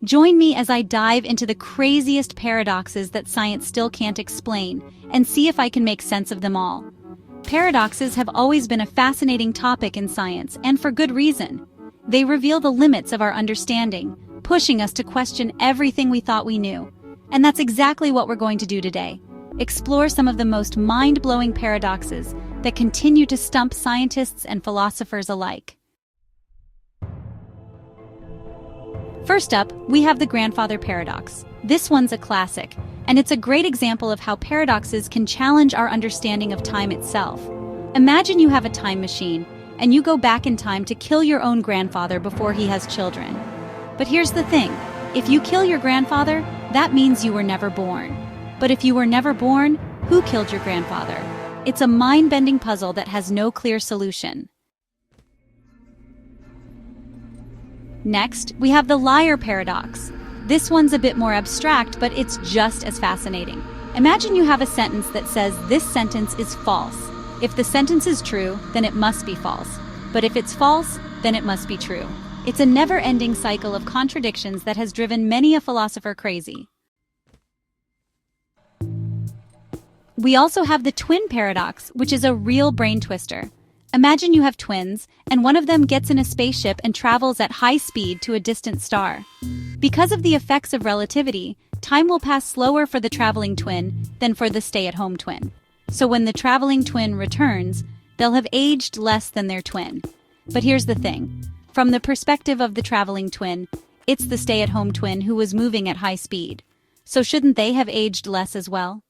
Join me as I dive into the craziest paradoxes that science still can't explain, and see if I can make sense of them all. Paradoxes have always been a fascinating topic in science, and for good reason. They reveal the limits of our understanding, pushing us to question everything we thought we knew. And that's exactly what we're going to do today. Explore some of the most mind-blowing paradoxes that continue to stump scientists and philosophers alike. First up, we have the grandfather paradox. This one's a classic, and it's a great example of how paradoxes can challenge our understanding of time itself. Imagine you have a time machine, and you go back in time to kill your own grandfather before he has children. But here's the thing, if you kill your grandfather, that means you were never born. But if you were never born, who killed your grandfather? It's a mind-bending puzzle that has no clear solution. Next, we have the liar paradox. This one's a bit more abstract, but it's just as fascinating. Imagine you have a sentence that says, "This sentence is false." If the sentence is true, then it must be false. But if it's false, then it must be true. It's a never-ending cycle of contradictions that has driven many a philosopher crazy. We also have the twin paradox, which is a real brain twister. Imagine you have twins, and one of them gets in a spaceship and travels at high speed to a distant star. Because of the effects of relativity, time will pass slower for the traveling twin than for the stay-at-home twin. So when the traveling twin returns, they'll have aged less than their twin. But here's the thing. From the perspective of the traveling twin, it's the stay-at-home twin who was moving at high speed. So shouldn't they have aged less as well?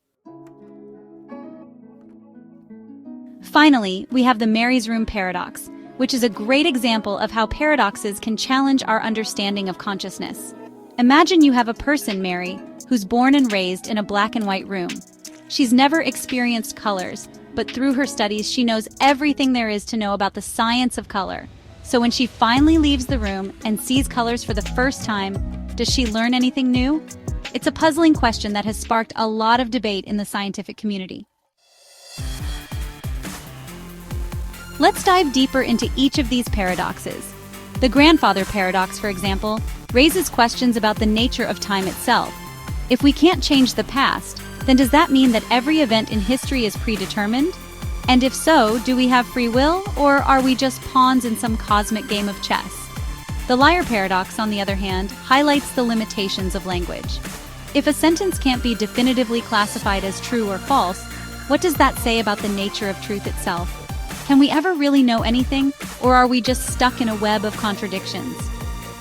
Finally, we have the Mary's room paradox, which is a great example of how paradoxes can challenge our understanding of consciousness. Imagine you have a person, Mary, who's born and raised in a black and white room. She's never experienced colors, but through her studies she knows everything there is to know about the science of color. So when she finally leaves the room and sees colors for the first time, does she learn anything new? It's a puzzling question that has sparked a lot of debate in the scientific community. Let's dive deeper into each of these paradoxes. The grandfather paradox, for example, raises questions about the nature of time itself. If we can't change the past, then does that mean that every event in history is predetermined? And if so, do we have free will, or are we just pawns in some cosmic game of chess? The liar paradox, on the other hand, highlights the limitations of language. If a sentence can't be definitively classified as true or false, what does that say about the nature of truth itself? Can we ever really know anything, or are we just stuck in a web of contradictions?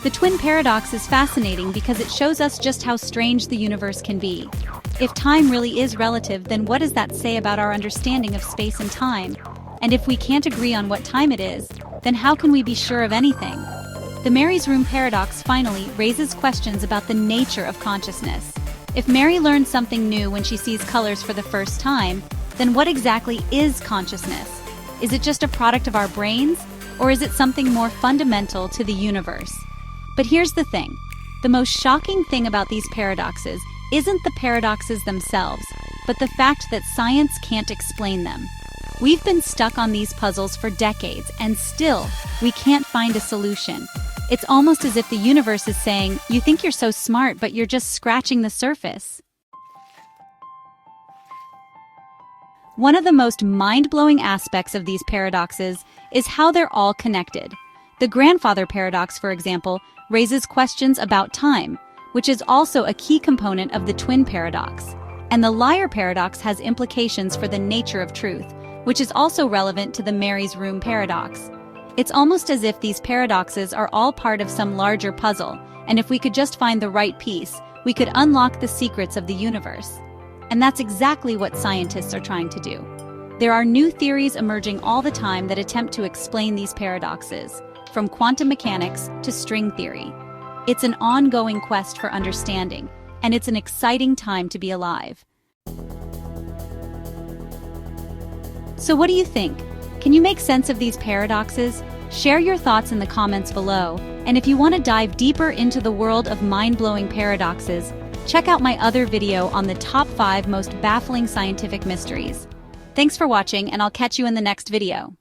The twin paradox is fascinating because it shows us just how strange the universe can be. If time really is relative, then what does that say about our understanding of space and time? And if we can't agree on what time it is, then how can we be sure of anything? The Mary's room paradox finally raises questions about the nature of consciousness. If Mary learns something new when she sees colors for the first time, then what exactly is consciousness? Is it just a product of our brains, or is it something more fundamental to the universe? But here's the thing. The most shocking thing about these paradoxes isn't the paradoxes themselves, but the fact that science can't explain them. We've been stuck on these puzzles for decades, and still, we can't find a solution. It's almost as if the universe is saying, "You think you're so smart, but you're just scratching the surface." One of the most mind-blowing aspects of these paradoxes is how they're all connected. The grandfather paradox, for example, raises questions about time, which is also a key component of the twin paradox. And the liar paradox has implications for the nature of truth, which is also relevant to the Mary's room paradox. It's almost as if these paradoxes are all part of some larger puzzle, and if we could just find the right piece, we could unlock the secrets of the universe. And that's exactly what scientists are trying to do. There are new theories emerging all the time that attempt to explain these paradoxes, from quantum mechanics to string theory. It's an ongoing quest for understanding, and it's an exciting time to be alive. So what do you think? Can you make sense of these paradoxes? Share your thoughts in the comments below, and if you want to dive deeper into the world of mind-blowing paradoxes, check out my other video on the top 5 most baffling scientific mysteries. Thanks for watching, and I'll catch you in the next video.